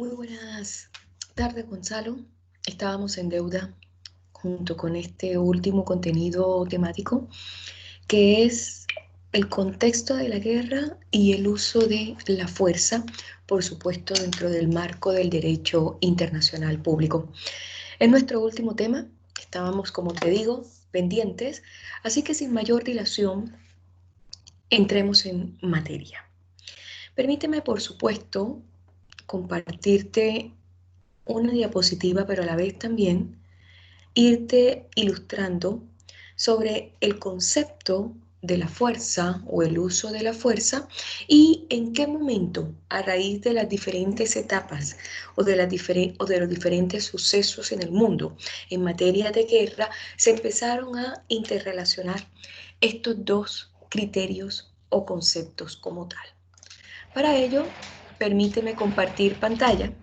Muy buenas tardes, Gonzalo. Estábamos en deuda junto con este último contenido temático, que es el contexto de la guerra y el uso de la fuerza, por supuesto, dentro del marco del derecho internacional público. En nuestro último tema estábamos, como te digo, pendientes, así que sin mayor dilación, entremos en materia. Permíteme, por supuesto, compartirte una diapositiva, pero a la vez también irte ilustrando sobre el concepto de la fuerza o el uso de la fuerza y en qué momento, a raíz de las diferentes etapas o de los diferentes sucesos en el mundo en materia de guerra, se empezaron a interrelacionar estos dos criterios o conceptos como tal. Para ello, permíteme compartir pantalla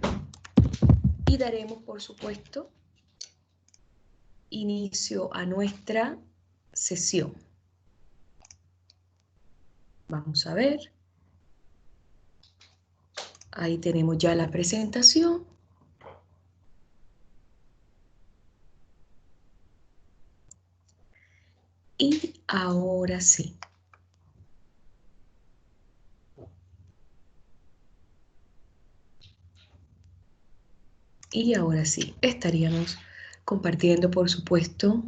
y daremos, por supuesto, inicio a nuestra sesión. Vamos a ver. Ahí tenemos ya la presentación. Y ahora sí. Y ahora sí, estaríamos compartiendo, por supuesto,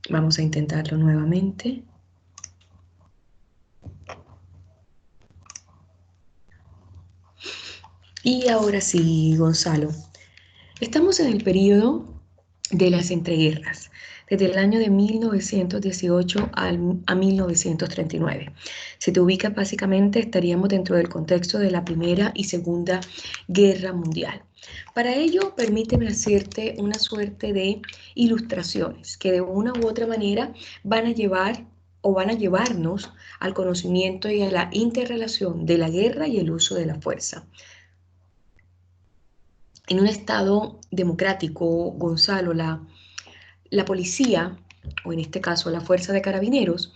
vamos a intentarlo nuevamente. Y ahora sí, Gonzalo, estamos en el periodo de las entreguerras, desde el año de 1918 a 1939. Si te ubicas, básicamente estaríamos dentro del contexto de la Primera y Segunda Guerra Mundial. Para ello, permíteme hacerte una suerte de ilustraciones que de una u otra manera van a llevar o van a llevarnos al conocimiento y a la interrelación de la guerra y el uso de la fuerza. En un Estado democrático, Gonzalo, la policía, o en este caso la Fuerza de Carabineros,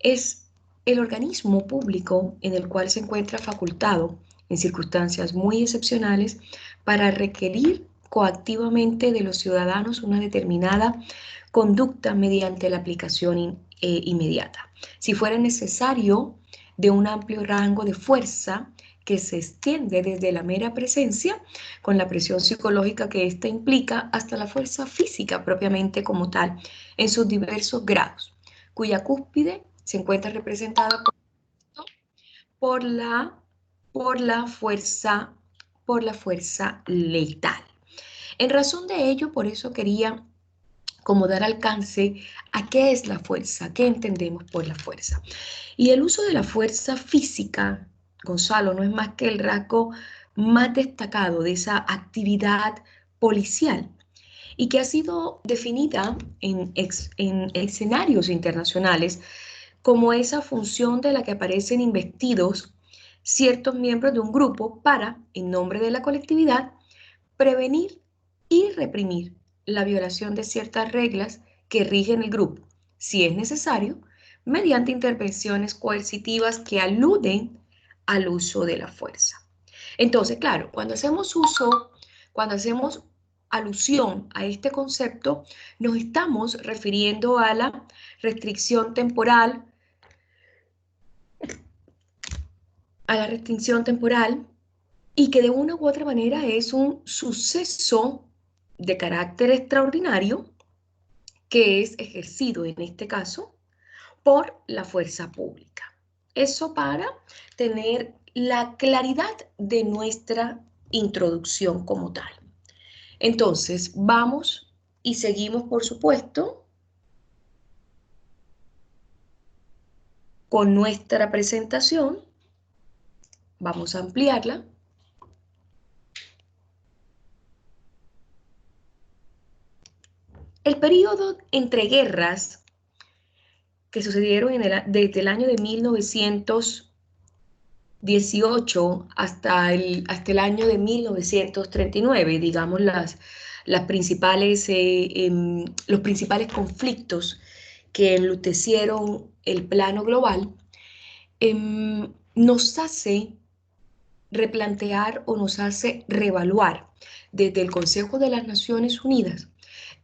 es el organismo público en el cual se encuentra facultado, en circunstancias muy excepcionales, para requerir coactivamente de los ciudadanos una determinada conducta mediante la aplicación inmediata. Si fuera necesario, de un amplio rango de fuerza que se extiende desde la mera presencia, con la presión psicológica que ésta implica, hasta la fuerza física propiamente como tal, en sus diversos grados, cuya cúspide se encuentra representada por la, por la fuerza, por la fuerza letal. En razón de ello, por eso quería como dar alcance a qué es la fuerza, qué entendemos por la fuerza. Y el uso de la fuerza física, Gonzalo, no es más que el rasgo más destacado de esa actividad policial y que ha sido definida en escenarios internacionales como esa función de la que aparecen investidos ciertos miembros de un grupo para, en nombre de la colectividad, prevenir y reprimir la violación de ciertas reglas que rigen el grupo, si es necesario, mediante intervenciones coercitivas que aluden al uso de la fuerza. Entonces, claro, cuando hacemos alusión a este concepto, nos estamos refiriendo a la restricción temporal y que de una u otra manera es un suceso de carácter extraordinario que es ejercido en este caso por la fuerza pública. Eso para tener la claridad de nuestra introducción como tal. Entonces, vamos y seguimos, por supuesto, con nuestra presentación. Vamos a ampliarla. El periodo entre guerras que sucedieron desde el año de 1918 hasta el año de 1939, digamos los principales conflictos que enlutecieron el plano global, nos hace replantear o nos hace reevaluar desde el Consejo de las Naciones Unidas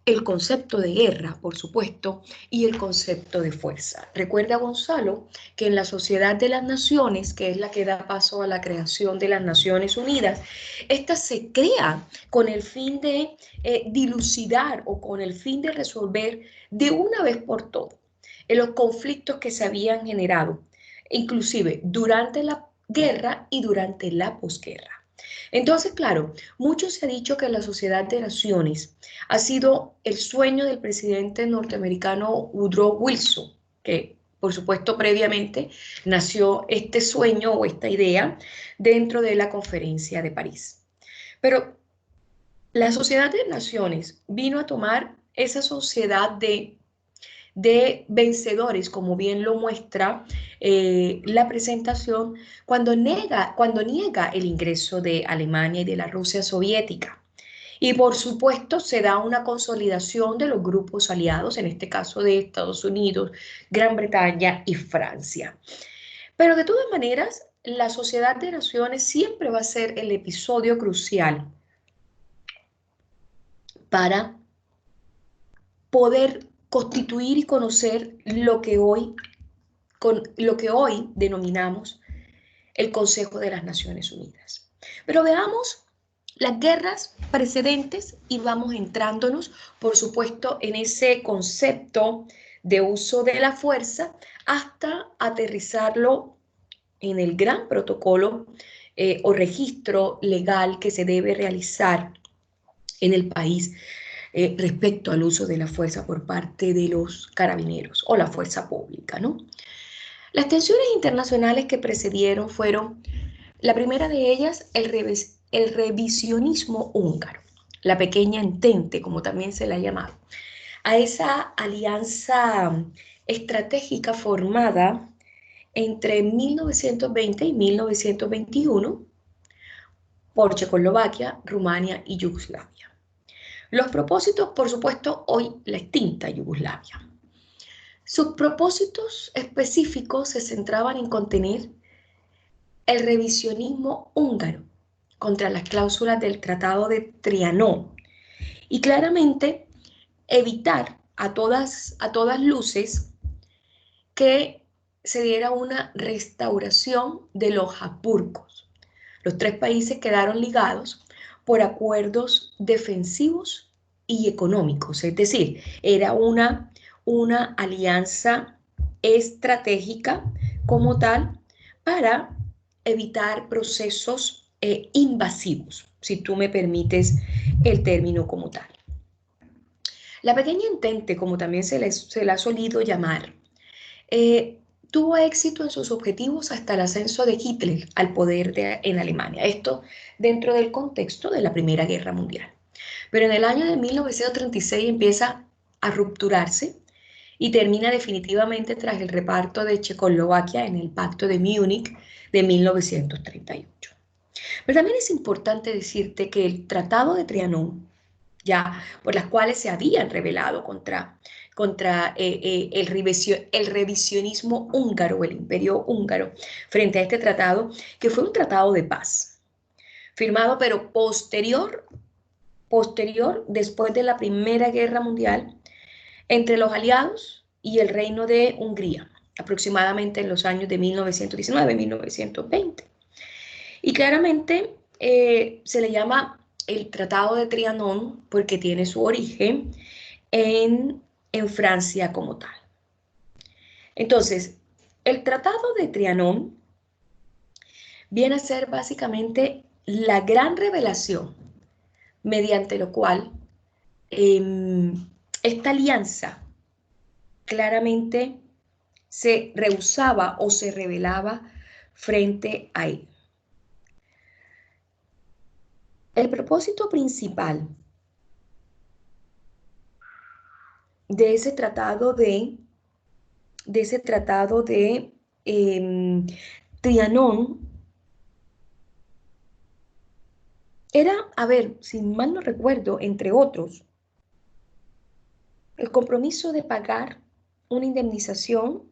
el concepto de guerra, por supuesto, y el concepto de fuerza. Recuerda, Gonzalo, que en la Sociedad de las Naciones, que es la que da paso a la creación de las Naciones Unidas, esta se crea con el fin de dilucidar o con el fin de resolver de una vez por todas los conflictos que se habían generado, inclusive durante la guerra y durante la posguerra. Entonces, claro, mucho se ha dicho que la Sociedad de Naciones ha sido el sueño del presidente norteamericano Woodrow Wilson, que por supuesto previamente nació este sueño o esta idea dentro de la Conferencia de París. Pero la Sociedad de Naciones vino a tomar esa sociedad de vencedores, como bien lo muestra la presentación, cuando niega el ingreso de Alemania y de la Rusia soviética. Y por supuesto se da una consolidación de los grupos aliados, en este caso de Estados Unidos, Gran Bretaña y Francia. Pero de todas maneras, la Sociedad de Naciones siempre va a ser el episodio crucial para poder constituir y conocer lo que hoy denominamos el Consejo de las Naciones Unidas. Pero veamos las guerras precedentes y vamos entrándonos, por supuesto, en ese concepto de uso de la fuerza hasta aterrizarlo en el gran protocolo o registro legal que se debe realizar en el país respecto al uso de la fuerza por parte de los carabineros o la fuerza pública, ¿no? Las tensiones internacionales que precedieron fueron, la primera de ellas, el revisionismo húngaro, la pequeña entente, como también se la ha llamado, a esa alianza estratégica formada entre 1920 y 1921 por Checoslovaquia, Rumania y Yugoslavia. Los propósitos, por supuesto, hoy la extinta Yugoslavia. Sus propósitos específicos se centraban en contener el revisionismo húngaro contra las cláusulas del Tratado de Trianón y claramente evitar a todas luces que se diera una restauración de los Habsburgos. Los tres países quedaron ligados por acuerdos defensivos y económicos, es decir, era una alianza estratégica como tal para evitar procesos invasivos, si tú me permites el término como tal. La pequeña entente, como también se le ha solido llamar, tuvo éxito en sus objetivos hasta el ascenso de Hitler al poder en Alemania. Esto dentro del contexto de la Primera Guerra Mundial. Pero en el año de 1936 empieza a rupturarse y termina definitivamente tras el reparto de Checoslovaquia en el Pacto de Múnich de 1938. Pero también es importante decirte que el Tratado de Trianón, ya por las cuales se habían rebelado contra el revisionismo húngaro o el imperio húngaro frente a este tratado, que fue un tratado de paz, firmado pero posterior después de la Primera Guerra Mundial, entre los aliados y el Reino de Hungría, aproximadamente en los años de 1919-1920. Y claramente se le llama el Tratado de Trianón porque tiene su origen en Francia como tal. Entonces, el Tratado de Trianón viene a ser básicamente la gran revelación mediante lo cual esta alianza claramente se rehusaba o se rebelaba frente a él. El propósito principal de ese tratado de Trianón era, a ver, si mal no recuerdo, entre otros, el compromiso de pagar una indemnización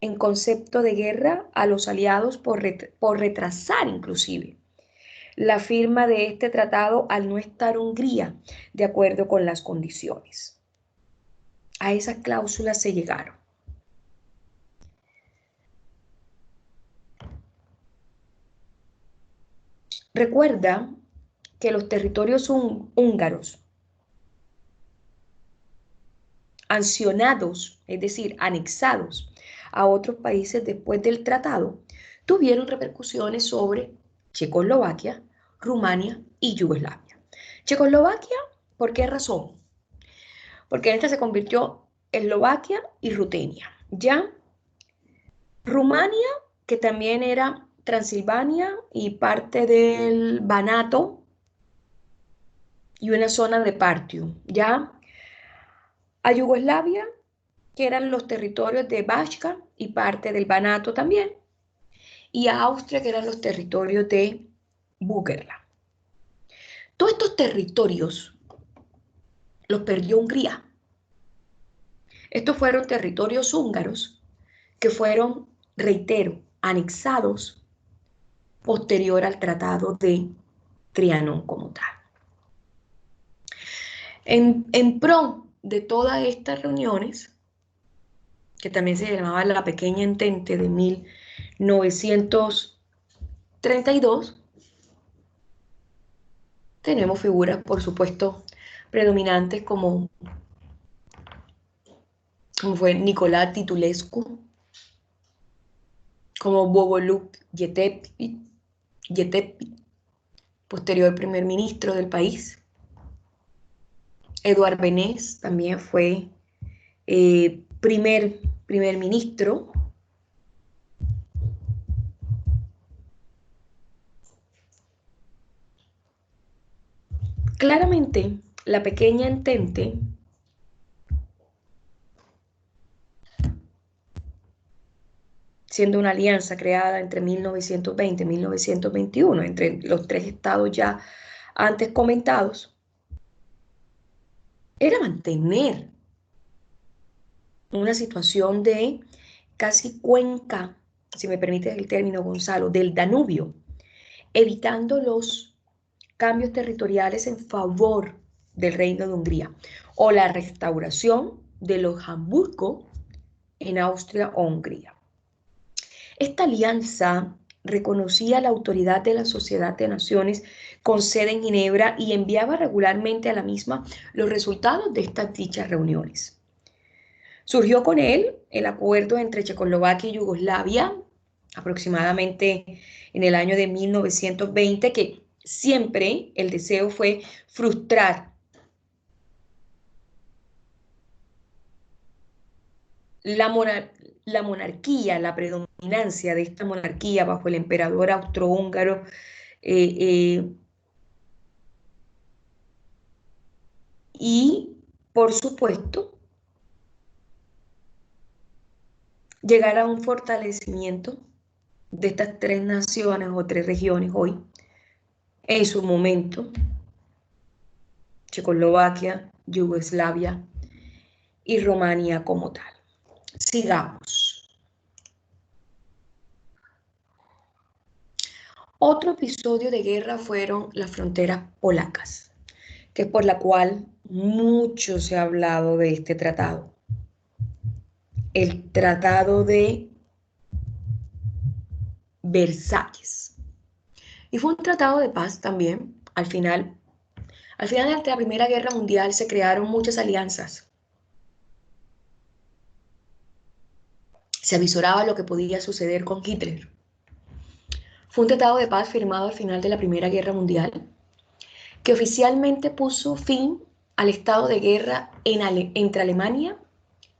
en concepto de guerra a los aliados por retrasar inclusive la firma de este tratado al no estar Hungría de acuerdo con las condiciones. A esas cláusulas se llegaron. Recuerda que los territorios húngaros anexionados, es decir, anexados a otros países después del tratado, tuvieron repercusiones sobre Checoslovaquia, Rumania y Yugoslavia. Checoslovaquia, ¿por qué razón? Porque en esta se convirtió Eslovaquia y Rutenia. Ya Rumania, que también era Transilvania y parte del Banato y una zona de Partium. Ya a Yugoslavia, que eran los territorios de Bačka y parte del Banato también, y a Austria, que eran los territorios de Bukerla. Todos estos territorios los perdió Hungría. Estos fueron territorios húngaros que fueron, reitero, anexados posterior al Tratado de Trianon como tal. En pro de todas estas reuniones, que también se llamaba la Pequeña Entente de 1932, tenemos figuras, por supuesto, predominantes como fue Nicolás Titulescu, como Boboluk Yetepi, posterior primer ministro del país. Eduard Beneš también fue primer ministro. Claramente, la Pequeña Entente siendo una alianza creada entre 1920 y 1921 entre los tres estados ya antes comentados, era mantener una situación de casi cuenca, si me permites el término, Gonzalo, del Danubio, evitando los cambios territoriales en favor del Reino de Hungría o la restauración de los Habsburgo en Austria o Hungría. Esta alianza reconocía la autoridad de la Sociedad de Naciones con sede en Ginebra y enviaba regularmente a la misma los resultados de estas dichas reuniones. Surgió con él el acuerdo entre Checoslovaquia y Yugoslavia, aproximadamente en el año de 1920, que siempre el deseo fue frustrar la monarquía, la predominancia de esta monarquía bajo el emperador austrohúngaro y, por supuesto, llegar a un fortalecimiento de estas tres naciones o tres regiones hoy, en su momento, Checoslovaquia, Yugoslavia y Rumania como tal. Sigamos. Otro episodio de guerra fueron las fronteras polacas, que es por la cual mucho se ha hablado de este tratado. El Tratado de Versalles. Y fue un tratado de paz también. Al final de la Primera Guerra Mundial se crearon muchas alianzas. Se avisoraba lo que podía suceder con Hitler. Fue un tratado de paz firmado al final de la Primera Guerra Mundial que oficialmente puso fin al estado de guerra entre Alemania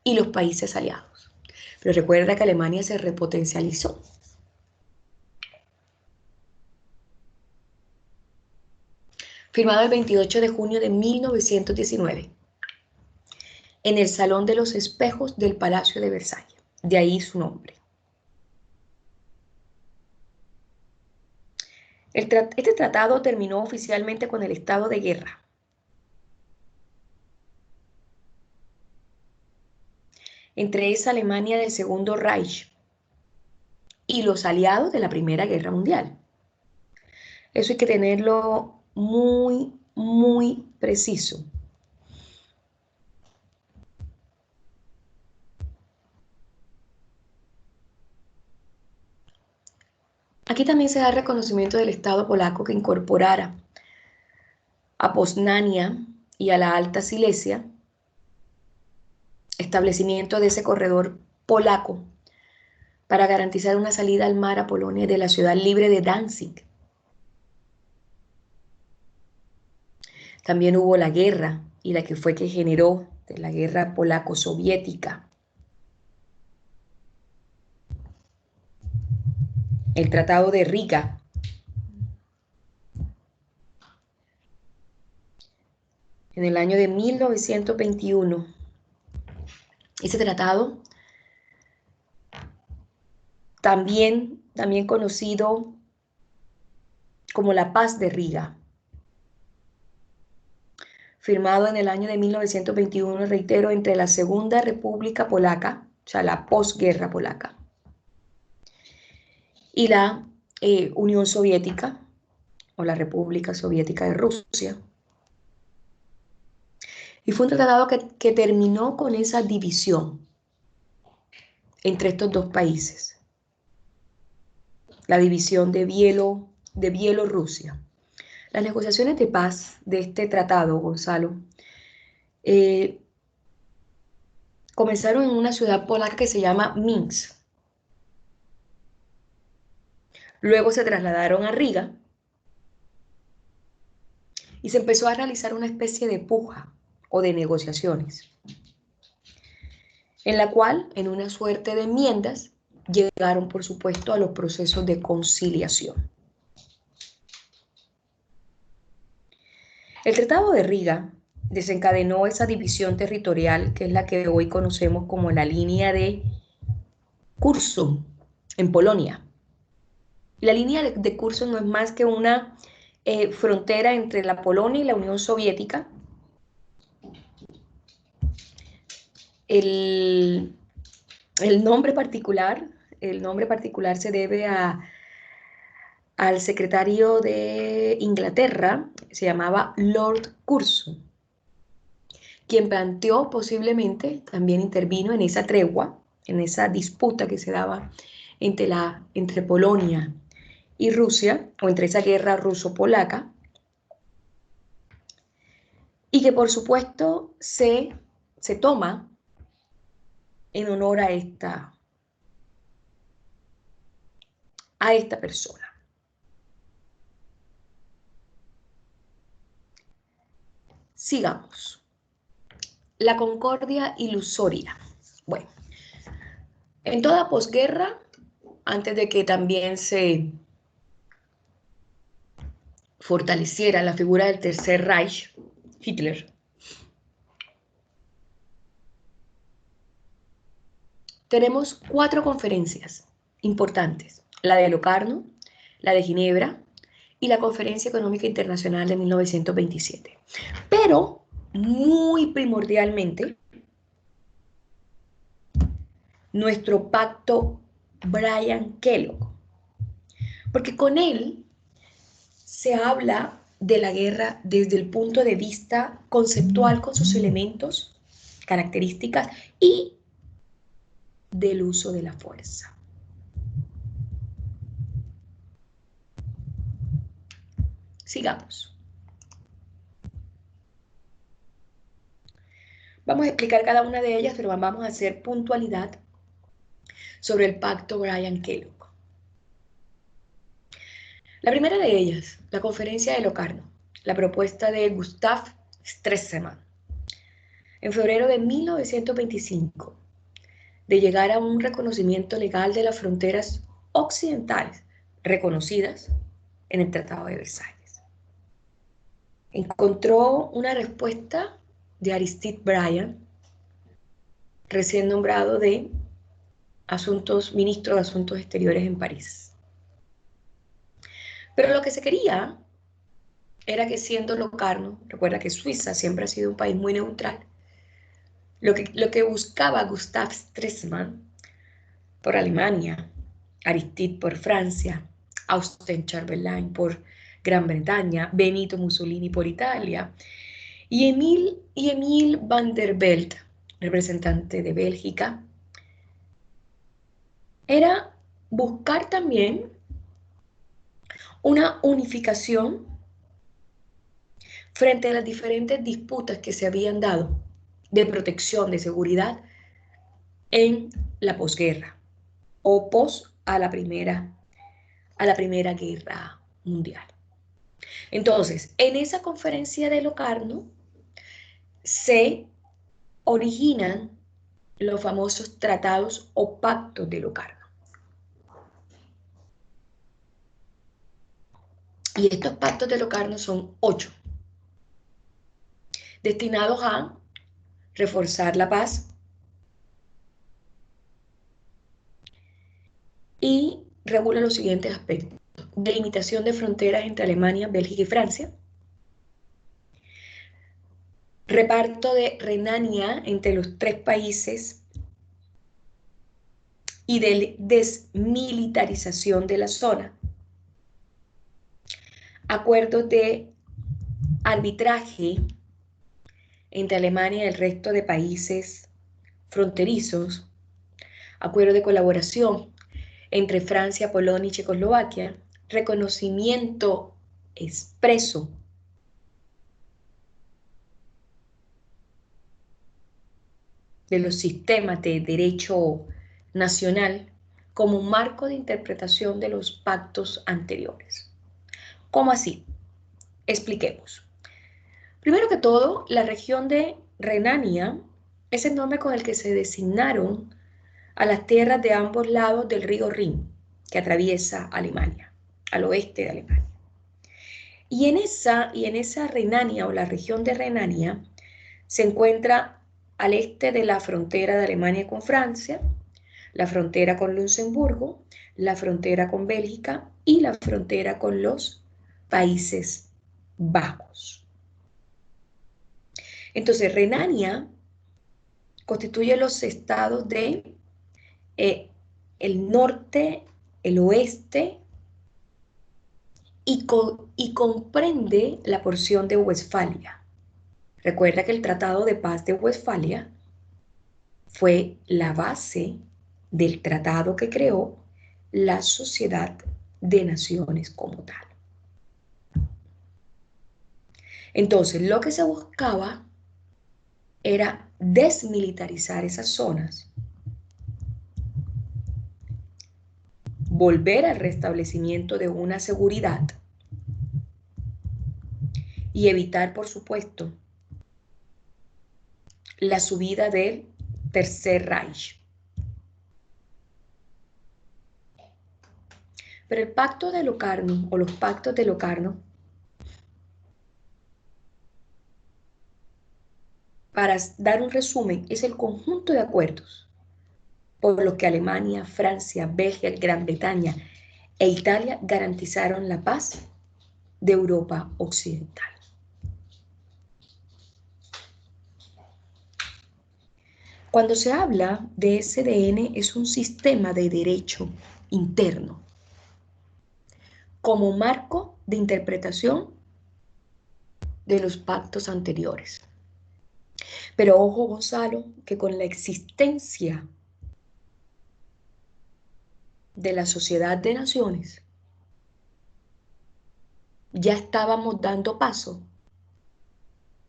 y los países aliados. Pero recuerda que Alemania se repotencializó. Firmado el 28 de junio de 1919 en el Salón de los Espejos del Palacio de Versalles. De ahí su nombre. Este tratado terminó oficialmente con el estado de guerra. entre esa Alemania del Segundo Reich y los aliados de la Primera Guerra Mundial. Eso hay que tenerlo muy, muy preciso. Aquí también se da reconocimiento del Estado polaco que incorporara a Poznania y a la Alta Silesia, establecimiento de ese corredor polaco para garantizar una salida al mar a Polonia de la ciudad libre de Danzig. También hubo la guerra y la que fue que generó la guerra polaco-soviética. El Tratado de Riga. En el año de 1921. Ese tratado, también conocido como la Paz de Riga, firmado en el año de 1921, reitero, entre la Segunda República Polaca, o sea, la posguerra polaca, y la Unión Soviética, o la República Soviética de Rusia. Y fue un tratado que terminó con esa división entre estos dos países, la división de Bielorrusia. Las negociaciones de paz de este tratado, Gonzalo, comenzaron en una ciudad polaca que se llama Minsk. Luego se trasladaron a Riga y se empezó a realizar una especie de puja o de negociaciones, en la cual, en una suerte de enmiendas, llegaron, por supuesto, a los procesos de conciliación. El Tratado de Riga desencadenó esa división territorial que es la que hoy conocemos como la línea de Curzon en Polonia. La línea de Curzon no es más que una frontera entre la Polonia y la Unión Soviética. El, el nombre particular se debe al secretario de Inglaterra, se llamaba Lord Curzon, quien planteó posiblemente, también intervino en esa tregua, en esa disputa que se daba entre Polonia y Rusia, o entre esa guerra ruso-polaca, y que por supuesto se toma en honor a esta persona. Sigamos. La concordia ilusoria. Bueno, en toda posguerra, antes de que también se fortaleciera la figura del Tercer Reich, Hitler, tenemos 4 conferencias importantes: la de Locarno, la de Ginebra y la Conferencia Económica Internacional de 1927. Pero, muy primordialmente, nuestro pacto Bryan-Kellogg, porque con él se habla de la guerra desde el punto de vista conceptual, con sus elementos, características y del uso de la fuerza. Sigamos. Vamos a explicar cada una de ellas, pero vamos a hacer puntualidad sobre el pacto Bryan-Kellogg. La primera de ellas, la conferencia de Locarno, la propuesta de Gustav Stresemann, en febrero de 1925, de llegar a un reconocimiento legal de las fronteras occidentales reconocidas en el Tratado de Versalles. Encontró una respuesta de Aristide Briand, recién nombrado de ministro de Asuntos Exteriores en París. Pero lo que se quería era que, siendo Locarno, recuerda que Suiza siempre ha sido un país muy neutral, Lo que buscaba Gustav Stresemann por Alemania, Aristide por Francia, Auguste Chamberlain por Gran Bretaña, Benito Mussolini por Italia y Emile van der Belt, representante de Bélgica, era buscar también una unificación frente a las diferentes disputas que se habían dado de protección, de seguridad en la posguerra o pos a la primera guerra mundial. Entonces, en esa conferencia de Locarno se originan los famosos tratados o pactos de Locarno. Y estos pactos de Locarno son 8, destinados a reforzar la paz y regula los siguientes aspectos: delimitación de fronteras entre Alemania, Bélgica y Francia, reparto de Renania entre los 3 países y de desmilitarización de la zona, acuerdos de arbitraje entre Alemania y el resto de países fronterizos, acuerdo de colaboración entre Francia, Polonia y Checoslovaquia, reconocimiento expreso de los sistemas de derecho nacional como un marco de interpretación de los pactos anteriores. ¿Cómo así? Expliquemos. Primero que todo, la región de Renania es el nombre con el que se designaron a las tierras de ambos lados del río Rin, que atraviesa Alemania, al oeste de Alemania. Y en esa Renania o la región de Renania se encuentra al este de la frontera de Alemania con Francia, la frontera con Luxemburgo, la frontera con Bélgica y la frontera con los Países Bajos. Entonces, Renania constituye los estados de el norte, el oeste y comprende la porción de Westfalia. Recuerda que el Tratado de Paz de Westfalia fue la base del tratado que creó la Sociedad de Naciones como tal. Entonces, lo que se buscaba era desmilitarizar esas zonas, volver al restablecimiento de una seguridad y evitar, por supuesto, la subida del Tercer Reich. Pero el pacto de Locarno o los pactos de Locarno, para dar un resumen, es el conjunto de acuerdos por los que Alemania, Francia, Bélgica, Gran Bretaña e Italia garantizaron la paz de Europa Occidental. Cuando se habla de SDN, es un sistema de derecho interno como marco de interpretación de los pactos anteriores. Pero ojo, Gonzalo, que con la existencia de la Sociedad de Naciones, ya estábamos dando paso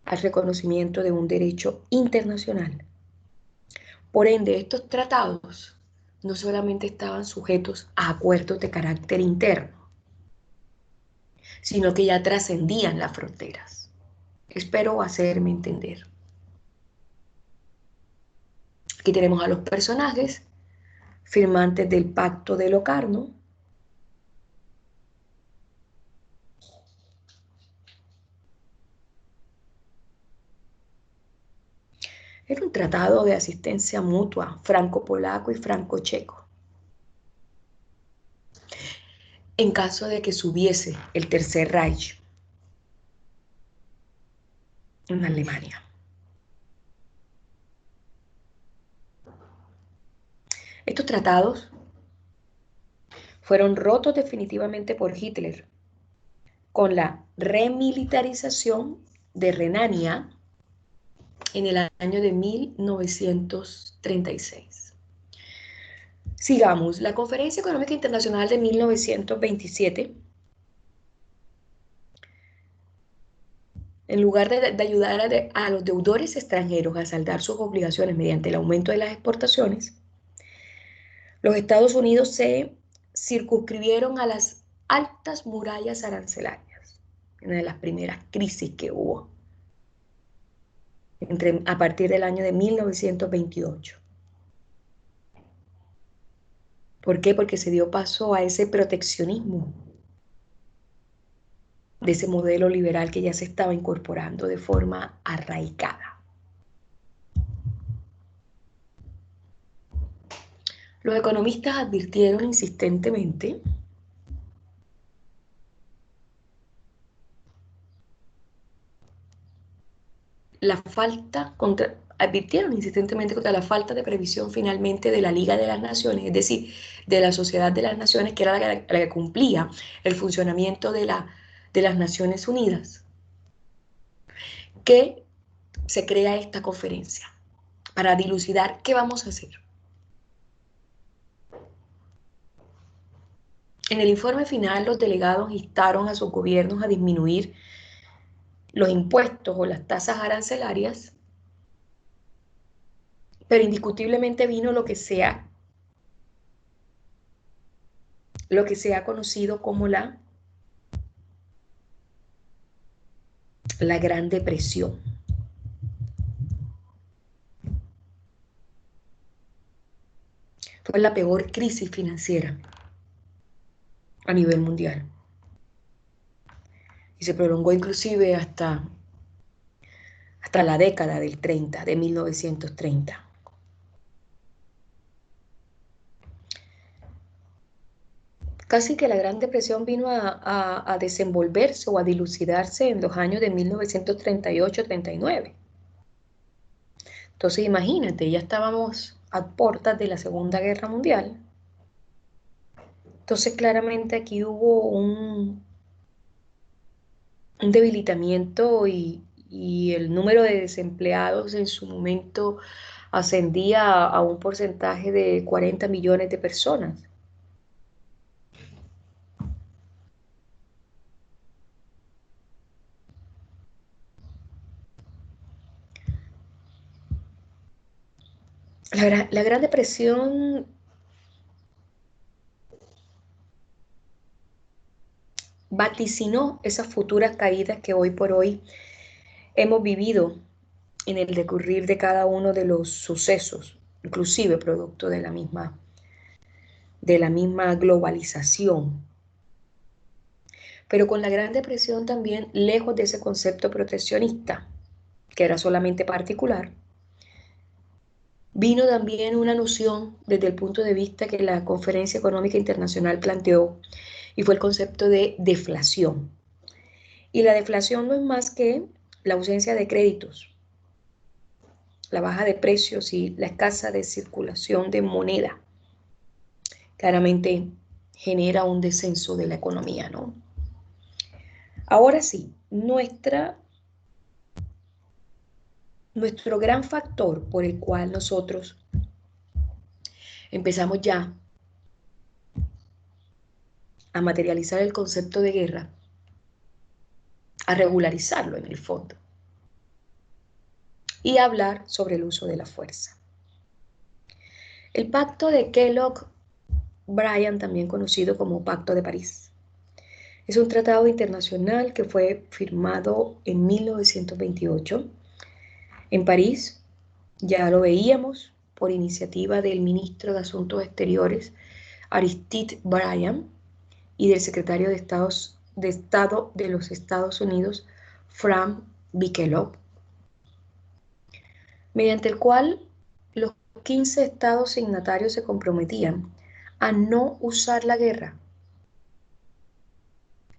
al reconocimiento de un derecho internacional. Por ende, estos tratados no solamente estaban sujetos a acuerdos de carácter interno, sino que ya trascendían las fronteras. Espero hacerme entender. Aquí tenemos a los personajes firmantes del Pacto de Locarno. Era un tratado de asistencia mutua franco-polaco y franco-checo, en caso de que subiese el Tercer Reich en Alemania. Estos tratados fueron rotos definitivamente por Hitler con la remilitarización de Renania en el año de 1936. Sigamos, la Conferencia Económica Internacional de 1927, en lugar de ayudar a los deudores extranjeros a saldar sus obligaciones mediante el aumento de las exportaciones, los Estados Unidos se circunscribieron a las altas murallas arancelarias, una de las primeras crisis que hubo a partir del año de 1928. ¿Por qué? Porque se dio paso a ese proteccionismo de ese modelo liberal que ya se estaba incorporando de forma arraigada. Los economistas advirtieron insistentemente advirtieron insistentemente contra la falta de previsión finalmente de la Liga de las Naciones, es decir, de la Sociedad de las Naciones, que era la que cumplía el funcionamiento de las Naciones Unidas, que se crea esta conferencia para dilucidar qué vamos a hacer. En el informe final, los delegados instaron a sus gobiernos a disminuir los impuestos o las tasas arancelarias, pero indiscutiblemente vino lo que se ha conocido como la Gran Depresión. Fue la peor crisis financiera a nivel mundial. Y se prolongó inclusive hasta la década del 30, de 1930. Casi que la Gran Depresión vino a desenvolverse o a dilucidarse en los años de 1938-39. Entonces imagínate, ya estábamos a puertas de la Segunda Guerra Mundial. Entonces claramente aquí hubo un debilitamiento y el número de desempleados en su momento ascendía a un porcentaje de 40 millones de personas. La Gran Depresión vaticinó esas futuras caídas que hoy por hoy hemos vivido en el decurrir de cada uno de los sucesos, inclusive producto de la misma globalización. Pero con la Gran Depresión también, lejos de ese concepto proteccionista, que era solamente particular, vino también una noción desde el punto de vista que la Conferencia Económica Internacional planteó, y fue el concepto de deflación. Y la deflación no es más que la ausencia de créditos, la baja de precios y la escasa de circulación de moneda. Claramente genera un descenso de la economía, ¿no? Ahora sí, nuestro gran factor por el cual nosotros empezamos ya a materializar el concepto de guerra, a regularizarlo en el fondo y a hablar sobre el uso de la fuerza. El pacto de Kellogg-Briand, también conocido como Pacto de París, es un tratado internacional que fue firmado en 1928 en París. Ya lo veíamos por iniciativa del ministro de Asuntos Exteriores Aristide Briand y del secretario de Estado de los Estados Unidos Frank B. Kellogg, mediante el cual los 15 estados signatarios se comprometían a no usar la guerra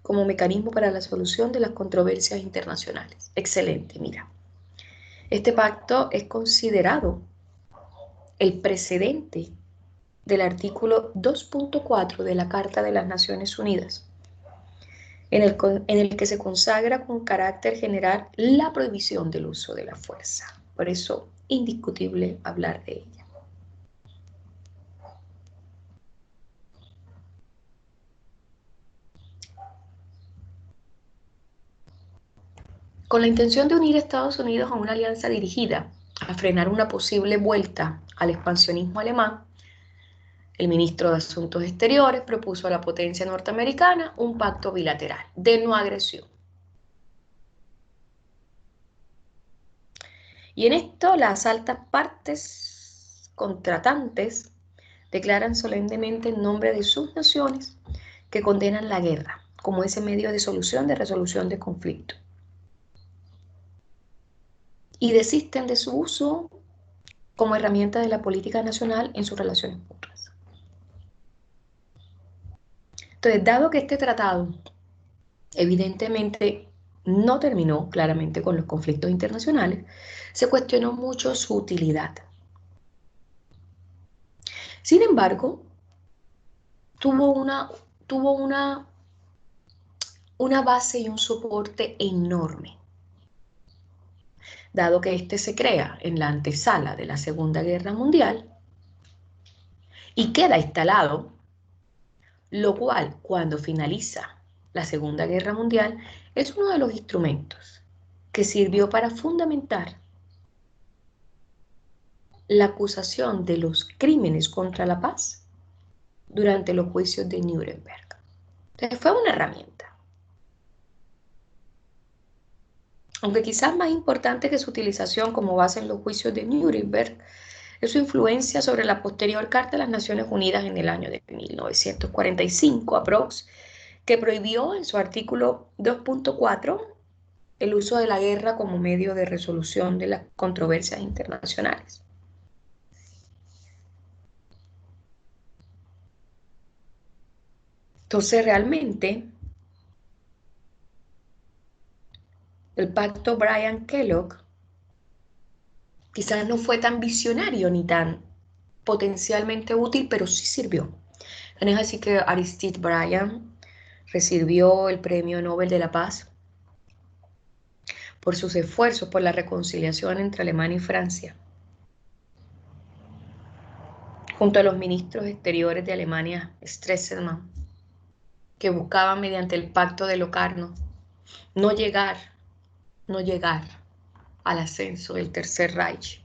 como mecanismo para la solución de las controversias internacionales. Excelente, mira. Este pacto es considerado el precedente del artículo 2.4 de la Carta de las Naciones Unidas, en el que se consagra con carácter general la prohibición del uso de la fuerza. Por eso, indiscutible hablar de ella. Con la intención de unir a Estados Unidos a una alianza dirigida a frenar una posible vuelta al expansionismo alemán, el ministro de Asuntos Exteriores propuso a la potencia norteamericana un pacto bilateral de no agresión. Y en esto las altas partes contratantes declaran solemnemente en nombre de sus naciones que condenan la guerra como ese medio de resolución de conflicto, y desisten de su uso como herramienta de la política nacional en sus relaciones mutuas. Entonces, dado que este tratado evidentemente no terminó claramente con los conflictos internacionales, se cuestionó mucho su utilidad. Sin embargo, tuvo una base y un soporte enorme, dado que este se crea en la antesala de la Segunda Guerra Mundial y queda instalado, lo cual, cuando finaliza la Segunda Guerra Mundial, es uno de los instrumentos que sirvió para fundamentar la acusación de los crímenes contra la paz durante los juicios de Nuremberg. Entonces fue una herramienta. Aunque quizás más importante que su utilización como base en los juicios de Nuremberg, es su influencia sobre la posterior Carta de las Naciones Unidas en el año de 1945, aprox, que prohibió en su artículo 2.4 el uso de la guerra como medio de resolución de las controversias internacionales. Entonces, realmente, el pacto Bryan-Kellogg quizás no fue tan visionario ni tan potencialmente útil, pero sí sirvió. Es así que Aristide Briand recibió el Premio Nobel de la Paz por sus esfuerzos por la reconciliación entre Alemania y Francia, junto a los ministros exteriores de Alemania, Stresemann, que buscaban mediante el Pacto de Locarno no llegar al ascenso del Tercer Reich.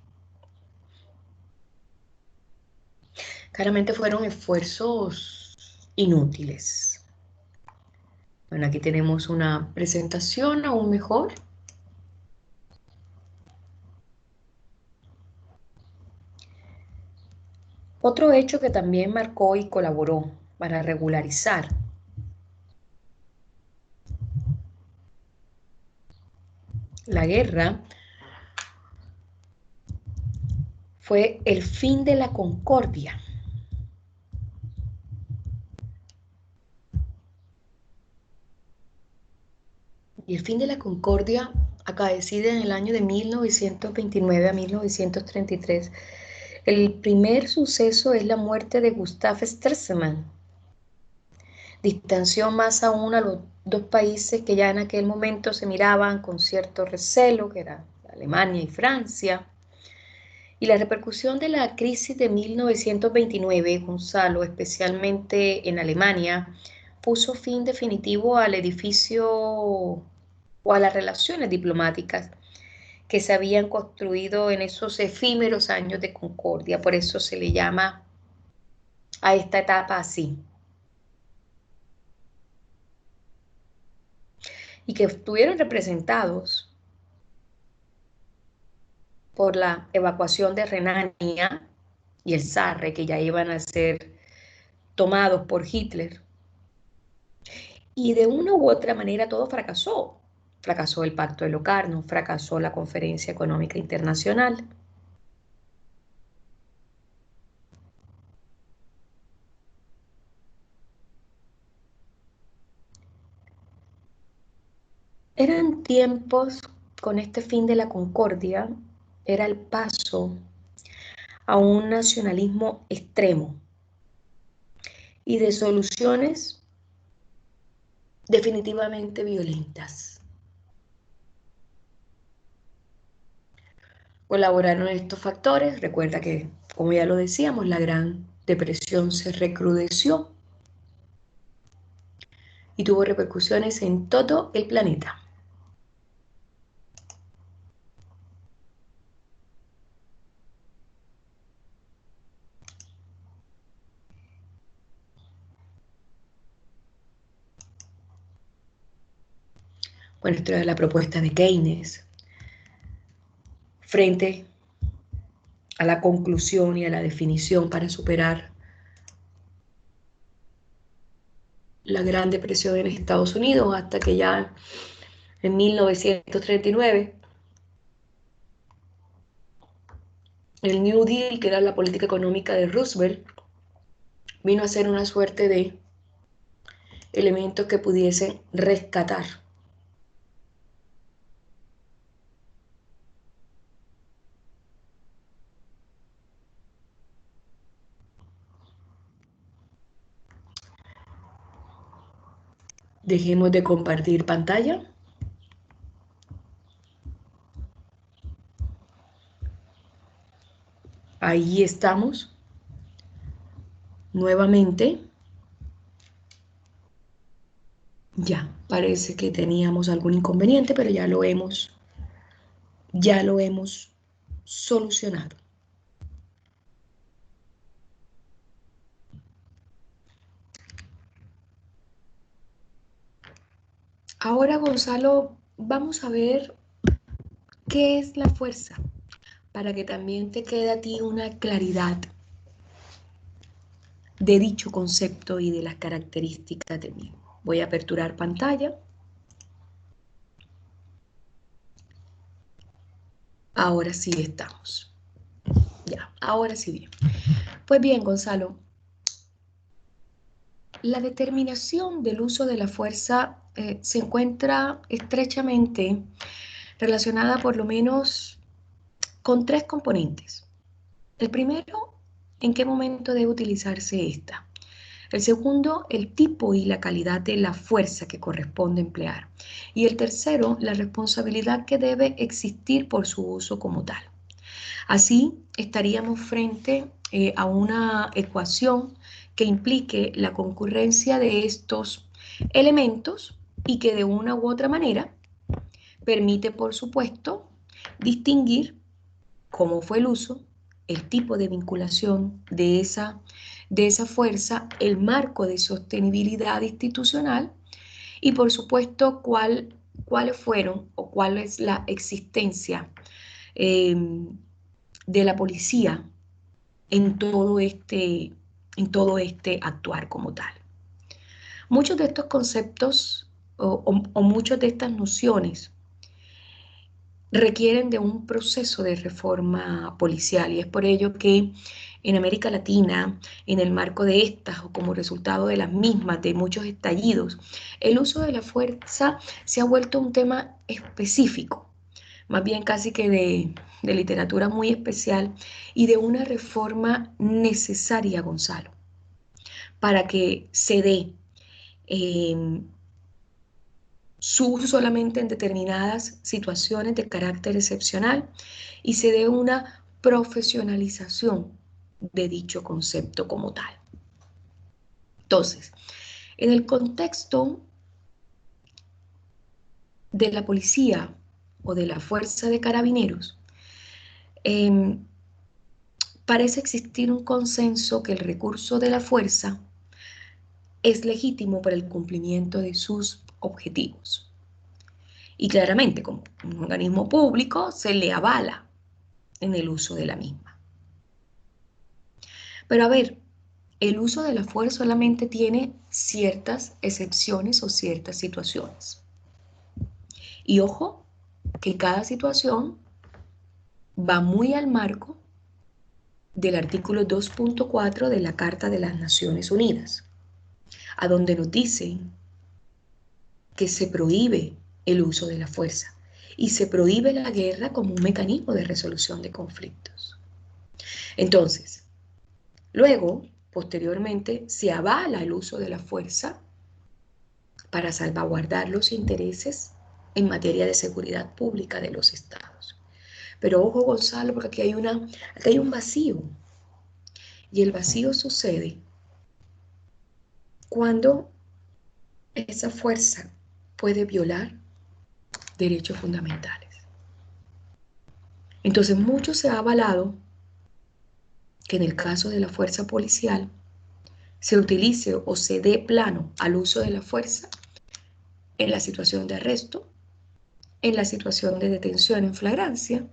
Claramente fueron esfuerzos inútiles. Bueno, aquí tenemos una presentación aún mejor. Otro hecho que también marcó y colaboró para regularizar la guerra fue el fin de la concordia. Y el fin de la concordia acaecida en el año de 1929 a 1933. El primer suceso es la muerte de Gustav Stresemann. Distanció más aún a los dos países que ya en aquel momento se miraban con cierto recelo, que eran Alemania y Francia. Y la repercusión de la crisis de 1929, Gonzalo, especialmente en Alemania, puso fin definitivo al edificio o a las relaciones diplomáticas que se habían construido en esos efímeros años de concordia. Por eso se le llama a esta etapa así. Y que estuvieron representados por la evacuación de Renania y el Sarre, que ya iban a ser tomados por Hitler. Y de una u otra manera todo fracasó. Fracasó el Pacto de Locarno, fracasó la Conferencia Económica Internacional. Eran tiempos, con este fin de la concordia, era el paso a un nacionalismo extremo, y de soluciones definitivamente violentas. Colaboraron estos factores. Recuerda que, como ya lo decíamos, la Gran Depresión se recrudeció y tuvo repercusiones en todo el planeta. Bueno, esto era la propuesta de Keynes frente a la conclusión y a la definición para superar la Gran Depresión en Estados Unidos, hasta que ya en 1939 el New Deal, que era la política económica de Roosevelt, vino a ser una suerte de elementos que pudiesen rescatar Dejemos de compartir pantalla. Ahí estamos nuevamente. Ya, parece que teníamos algún inconveniente, pero ya lo hemos solucionado. Ahora, Gonzalo, vamos a ver qué es la fuerza, para que también te quede a ti una claridad de dicho concepto y de las características del mismo. Voy a aperturar pantalla. Ahora sí estamos. Ya, ahora sí bien. Pues bien, Gonzalo, la determinación del uso de la fuerza se encuentra estrechamente relacionada por lo menos con tres componentes. El primero, en qué momento debe utilizarse esta. El segundo, el tipo y la calidad de la fuerza que corresponde emplear. Y el tercero, la responsabilidad que debe existir por su uso como tal. Así estaríamos frente a una ecuación que implique la concurrencia de estos elementos y que de una u otra manera permite, por supuesto, distinguir cómo fue el uso, el tipo de vinculación de esa fuerza, el marco de sostenibilidad institucional y, por supuesto, cuáles fueron o cuál es la existencia eh, de la policía en todo este actuar como tal. Muchos de estos conceptos o muchas de estas nociones requieren de un proceso de reforma policial y es por ello que en América Latina, en el marco de estas o como resultado de las mismas, de muchos estallidos, el uso de la fuerza se ha vuelto un tema específico, más bien casi que de literatura muy especial y de una reforma necesaria, Gonzalo, para que se dé eh, su uso solamente en determinadas situaciones de carácter excepcional y se dé una profesionalización de dicho concepto como tal. Entonces, en el contexto de la policía o de la fuerza de carabineros, eh, parece existir un consenso que el recurso de la fuerza es legítimo para el cumplimiento de sus objetivos. Y claramente, como un organismo público, se le avala en el uso de la misma. Pero a ver, el uso de la fuerza solamente tiene ciertas excepciones o ciertas situaciones. Y ojo, que cada situación va muy al marco del artículo 2.4 de la Carta de las Naciones Unidas, a donde nos dicen que se prohíbe el uso de la fuerza y se prohíbe la guerra como un mecanismo de resolución de conflictos. Entonces, luego, Posteriormente, se avala el uso de la fuerza para salvaguardar los intereses en materia de seguridad pública de los estados. Pero ojo, Gonzalo, porque aquí hay un vacío. Y el vacío sucede cuando esa fuerza puede violar derechos fundamentales. Entonces, mucho se ha avalado que en el caso de la fuerza policial se utilice o se dé plano al uso de la fuerza en la situación de arresto, en la situación de detención en flagrancia,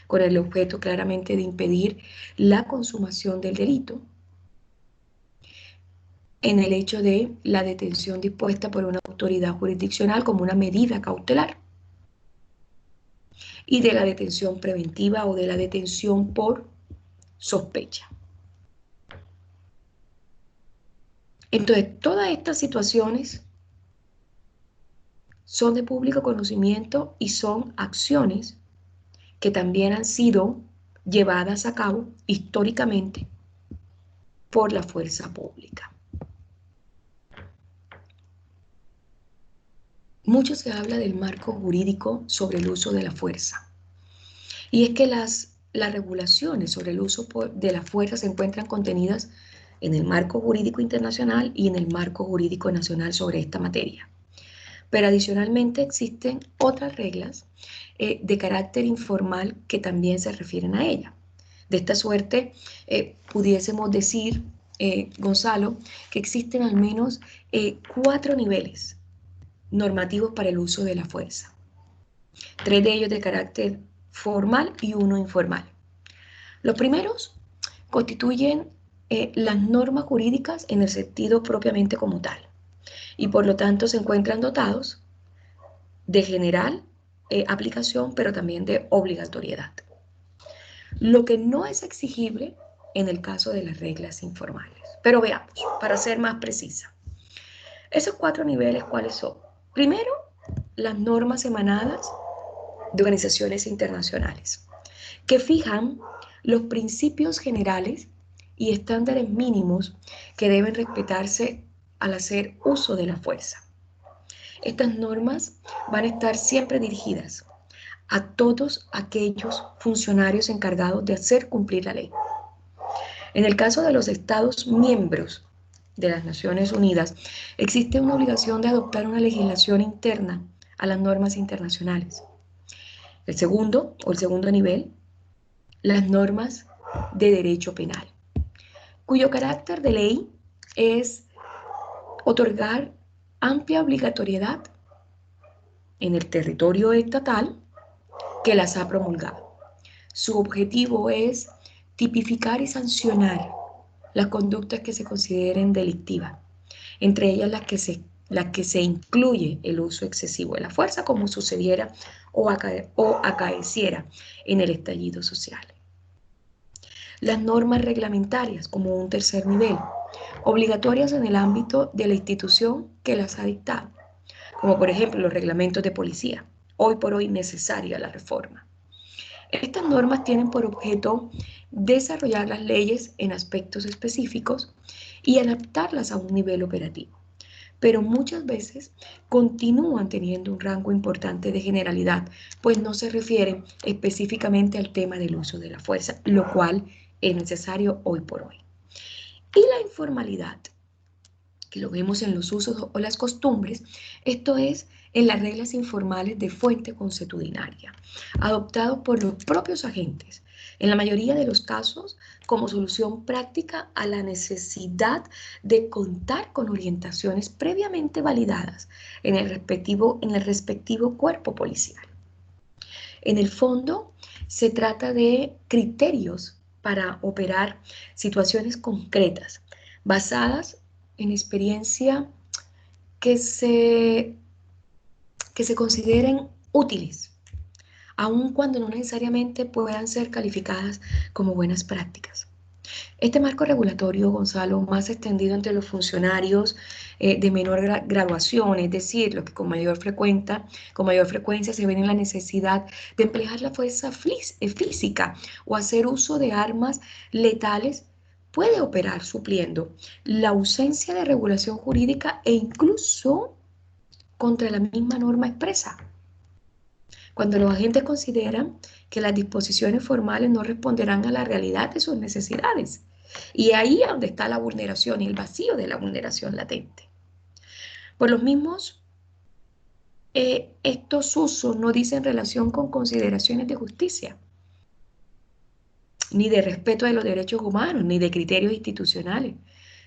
con el objeto claramente de impedir la consumación del delito, en el hecho de la detención dispuesta por una autoridad jurisdiccional como una medida cautelar, y de la detención preventiva o de la detención por sospecha. Entonces, todas estas situaciones son de público conocimiento y son acciones que también han sido llevadas a cabo históricamente por la fuerza pública. Mucho se habla del marco jurídico sobre el uso de la fuerza. Y es que las regulaciones sobre el uso de la fuerza se encuentran contenidas en el marco jurídico internacional y en el marco jurídico nacional sobre esta materia. Pero adicionalmente existen otras reglas de carácter informal que también se refieren a ella. De esta suerte, pudiésemos decir, Gonzalo, que existen al menos 4 niveles normativos para el uso de la fuerza. 3 de ellos de carácter formal y 1 informal. Los primeros constituyen las normas jurídicas en el sentido propiamente como tal, y por lo tanto se encuentran dotados de general aplicación, pero también de obligatoriedad. Lo que no es exigible en el caso de las reglas informales. Pero veamos, para ser más precisa. Esos 4 niveles, ¿cuáles son? Primero, las normas emanadas de organizaciones internacionales, que fijan los principios generales y estándares mínimos que deben respetarse al hacer uso de la fuerza. Estas normas van a estar siempre dirigidas a todos aquellos funcionarios encargados de hacer cumplir la ley. En el caso de los Estados miembros de las Naciones Unidas, existe una obligación de adoptar una legislación interna a las normas internacionales. El segundo nivel, las normas de derecho penal, cuyo carácter de ley es otorgar amplia obligatoriedad en el territorio estatal que las ha promulgado. Su objetivo es tipificar y sancionar las conductas que se consideren delictivas, entre ellas las que se incluye el uso excesivo de la fuerza, como sucediera o acaeciera en el estallido social. Las normas reglamentarias, como un tercer nivel, obligatorias en el ámbito de la institución que las ha dictado, como por ejemplo los reglamentos de policía, hoy por hoy necesaria la reforma. Estas normas tienen por objeto desarrollar las leyes en aspectos específicos y adaptarlas a un nivel operativo, pero muchas veces continúan teniendo un rango importante de generalidad, pues no se refieren específicamente al tema del uso de la fuerza, lo cual es necesario hoy por hoy. Y la informalidad, que lo vemos en los usos o las costumbres, esto es en las reglas informales de fuente consuetudinaria, adoptados por los propios agentes, en la mayoría de los casos como solución práctica a la necesidad de contar con orientaciones previamente validadas en el respectivo cuerpo policial. En el fondo, se trata de criterios para operar situaciones concretas, basadas en experiencia que se consideren útiles, aun cuando no necesariamente puedan ser calificadas como buenas prácticas. Este marco regulatorio, Gonzalo, más extendido entre los funcionarios de menor graduación, es decir, los que con mayor frecuencia se ven en la necesidad de emplear la fuerza física o hacer uso de armas letales, puede operar supliendo la ausencia de regulación jurídica e incluso contra la misma norma expresa. Cuando los agentes consideran que las disposiciones formales no responderán a la realidad de sus necesidades. Y ahí es donde está la vulneración y el vacío de la vulneración latente. Por los mismos, estos usos no dicen relación con consideraciones de justicia, ni de respeto de los derechos humanos, ni de criterios institucionales,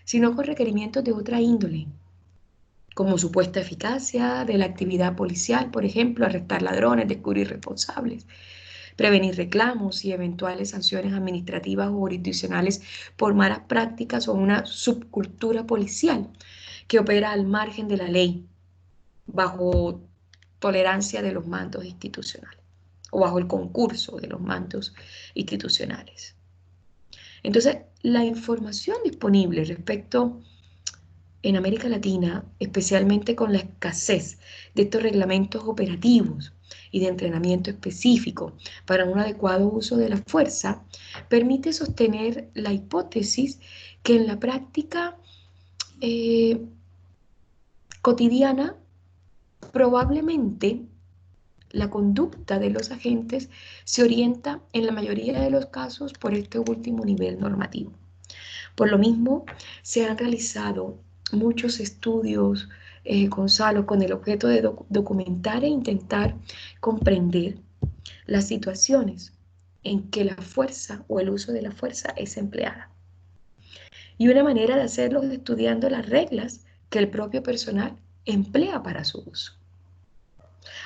sino con requerimientos de otra índole, como supuesta eficacia de la actividad policial, por ejemplo, arrestar ladrones, descubrir responsables, prevenir reclamos y eventuales sanciones administrativas o jurisdiccionales por malas prácticas o una subcultura policial que opera al margen de la ley, bajo tolerancia de los mandos institucionales o bajo el concurso de los mandos institucionales. Entonces, la información disponible respecto en América Latina, especialmente con la escasez de estos reglamentos operativos y de entrenamiento específico para un adecuado uso de la fuerza, permite sostener la hipótesis que en la práctica cotidiana probablemente la conducta de los agentes se orienta en la mayoría de los casos por este último nivel normativo. Por lo mismo, se han realizado muchos estudios, Gonzalo, con el objeto de documentar e intentar comprender las situaciones en que la fuerza o el uso de la fuerza es empleada. Y una manera de hacerlo es estudiando las reglas que el propio personal emplea para su uso.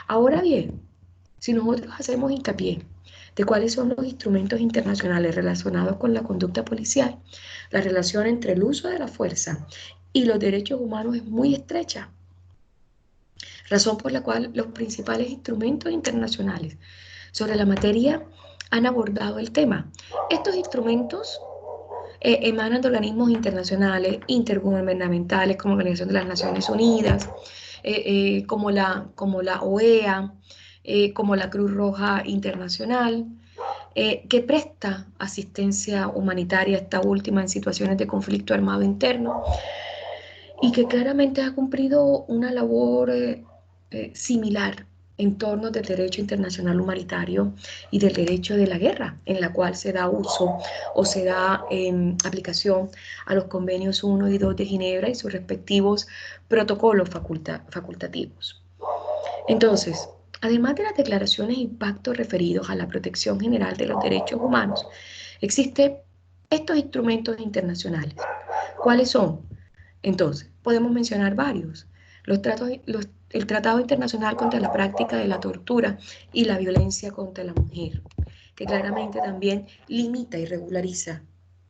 Ahora bien, si nosotros hacemos hincapié de cuáles son los instrumentos internacionales relacionados con la conducta policial, la relación entre el uso de la fuerza y los derechos humanos es muy estrecha, razón por la cual los principales instrumentos internacionales sobre la materia han abordado el tema. Estos instrumentos emanan de organismos internacionales, intergubernamentales, como la Organización de las Naciones Unidas, como la OEA, como la Cruz Roja Internacional, que presta asistencia humanitaria, esta última en situaciones de conflicto armado interno, y que claramente ha cumplido una labor similar en torno del derecho internacional humanitario y del derecho de la guerra, en la cual se da uso o se da aplicación a los convenios 1 y 2 de Ginebra y sus respectivos protocolos facultativos. Entonces, además de las declaraciones y pactos referidos a la protección general de los derechos humanos, existen estos instrumentos internacionales. ¿Cuáles son? Entonces, podemos mencionar varios. El Tratado Internacional contra la Práctica de la Tortura y la Violencia contra la Mujer, que claramente también limita y regulariza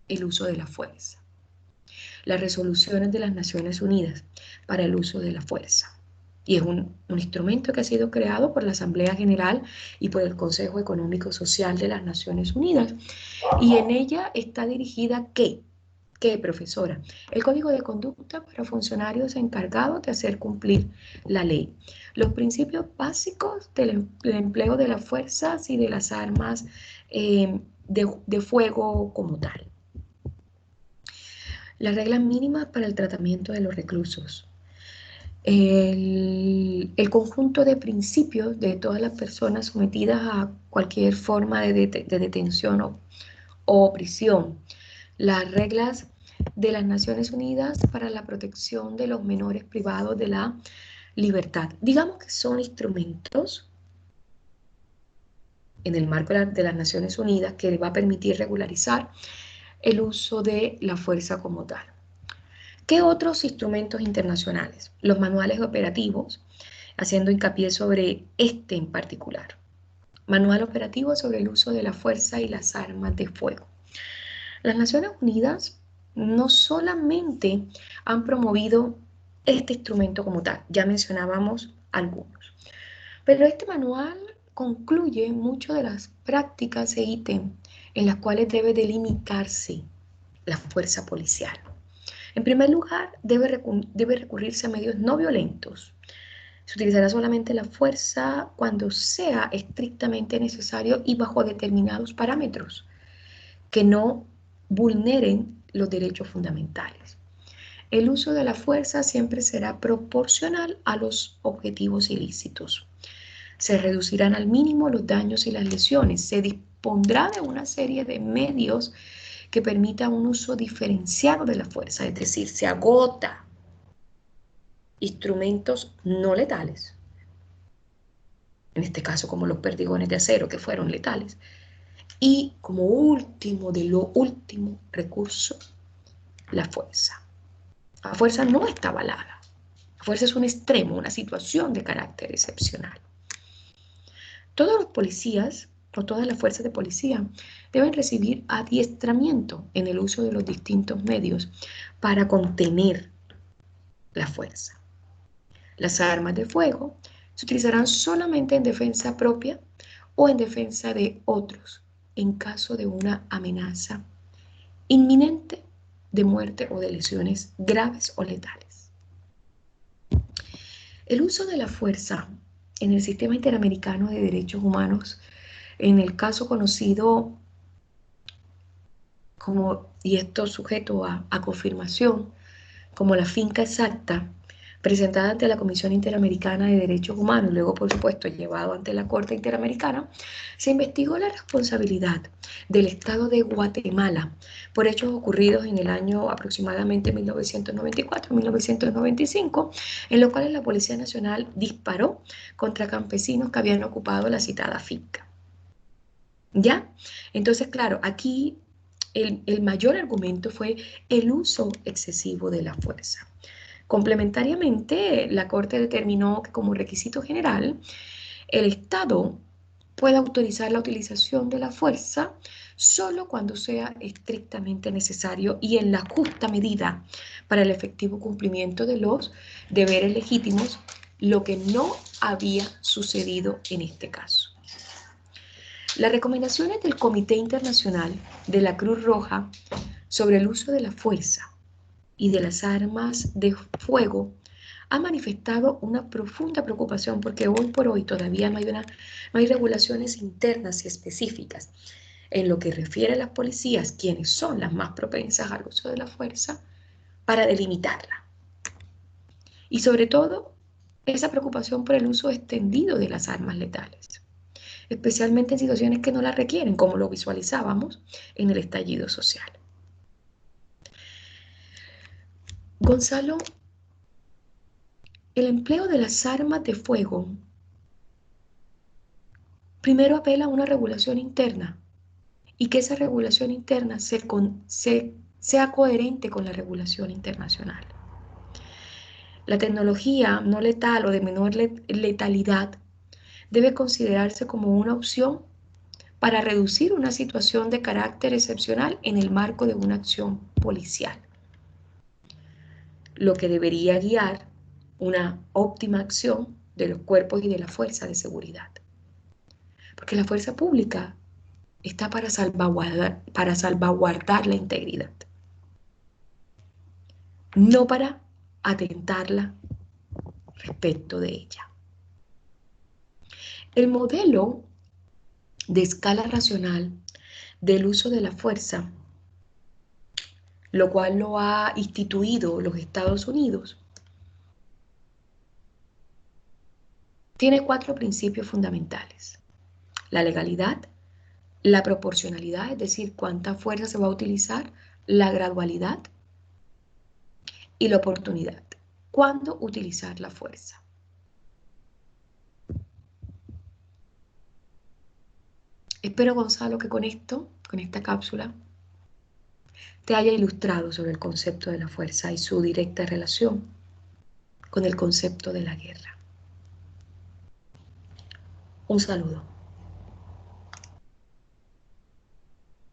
el uso de la fuerza. Las resoluciones de las Naciones Unidas para el uso de la fuerza. Y es un instrumento que ha sido creado por la Asamblea General y por el Consejo Económico Social de las Naciones Unidas. Y en ella está dirigida ¿qué, profesora? El Código de Conducta para funcionarios encargados de hacer cumplir la ley. Los principios básicos del empleo de las fuerzas y de las armas de fuego como tal. Las reglas mínimas para el tratamiento de los reclusos. El conjunto de principios de todas las personas sometidas a cualquier forma de detención o prisión. Las reglas de las Naciones Unidas para la protección de los menores privados de la libertad. Digamos que son instrumentos en el marco de las Naciones Unidas que va a permitir regularizar el uso de la fuerza como tal. ¿Qué otros instrumentos internacionales? Los manuales operativos, haciendo hincapié sobre este en particular. Manual operativo sobre el uso de la fuerza y las armas de fuego. Las Naciones Unidas no solamente han promovido este instrumento como tal, ya mencionábamos algunos, pero este manual concluye muchas de las prácticas e ítems en las cuales debe delimitarse la fuerza policial. En primer lugar, debe recurrirse a medios no violentos. Se utilizará solamente la fuerza cuando sea estrictamente necesario y bajo determinados parámetros que no vulneren los derechos fundamentales. El uso de la fuerza siempre será proporcional a los objetivos ilícitos. Se reducirán al mínimo los daños y las lesiones. Se dispondrá de una serie de medios que permitan un uso diferenciado de la fuerza, es decir, se agota instrumentos no letales, en este caso como los perdigones de acero que fueron letales, y como último de lo último recurso, la fuerza. La fuerza no está avalada. La fuerza es un extremo, una situación de carácter excepcional. Todos los policías o todas las fuerzas de policía deben recibir adiestramiento en el uso de los distintos medios para contener la fuerza. Las armas de fuego se utilizarán solamente en defensa propia o en defensa de otros en caso de una amenaza inminente de muerte o de lesiones graves o letales. El uso de la fuerza en el sistema interamericano de derechos humanos, en el caso conocido como, y esto sujeto a confirmación, como la finca exacta, presentada ante la Comisión Interamericana de Derechos Humanos, luego por supuesto llevado ante la Corte Interamericana, se investigó la responsabilidad del Estado de Guatemala por hechos ocurridos en el año aproximadamente 1994-1995, en los cuales la Policía Nacional disparó contra campesinos que habían ocupado la citada finca. ¿Ya? Entonces, claro, aquí el mayor argumento fue el uso excesivo de la fuerza. Complementariamente, la Corte determinó que como requisito general, el Estado puede autorizar la utilización de la fuerza solo cuando sea estrictamente necesario y en la justa medida para el efectivo cumplimiento de los deberes legítimos, lo que no había sucedido en este caso. Las recomendaciones del Comité Internacional de la Cruz Roja sobre el uso de la fuerza y de las armas de fuego han manifestado una profunda preocupación porque hoy por hoy todavía no hay regulaciones internas y específicas en lo que refiere a las policías, quienes son las más propensas al uso de la fuerza, para delimitarla. Y sobre todo, esa preocupación por el uso extendido de las armas letales, especialmente en situaciones que no las requieren, como lo visualizábamos en el estallido social. Gonzalo, el empleo de las armas de fuego primero apela a una regulación interna y que esa regulación interna sea coherente con la regulación internacional. La tecnología no letal o de menor letalidad debe considerarse como una opción para reducir una situación de carácter excepcional en el marco de una acción policial, lo que debería guiar una óptima acción de los cuerpos y de la fuerza de seguridad. Porque la fuerza pública está para salvaguardar la integridad, no para atentarla respecto de ella. El modelo de escala racional del uso de la fuerza, lo cual lo ha instituido los Estados Unidos, tiene 4 principios fundamentales: la legalidad, la proporcionalidad, es decir, cuánta fuerza se va a utilizar, la gradualidad y la oportunidad. ¿Cuándo utilizar la fuerza? Espero, Gonzalo, que con esto, con esta cápsula, te haya ilustrado sobre el concepto de la fuerza y su directa relación con el concepto de la guerra. Un saludo.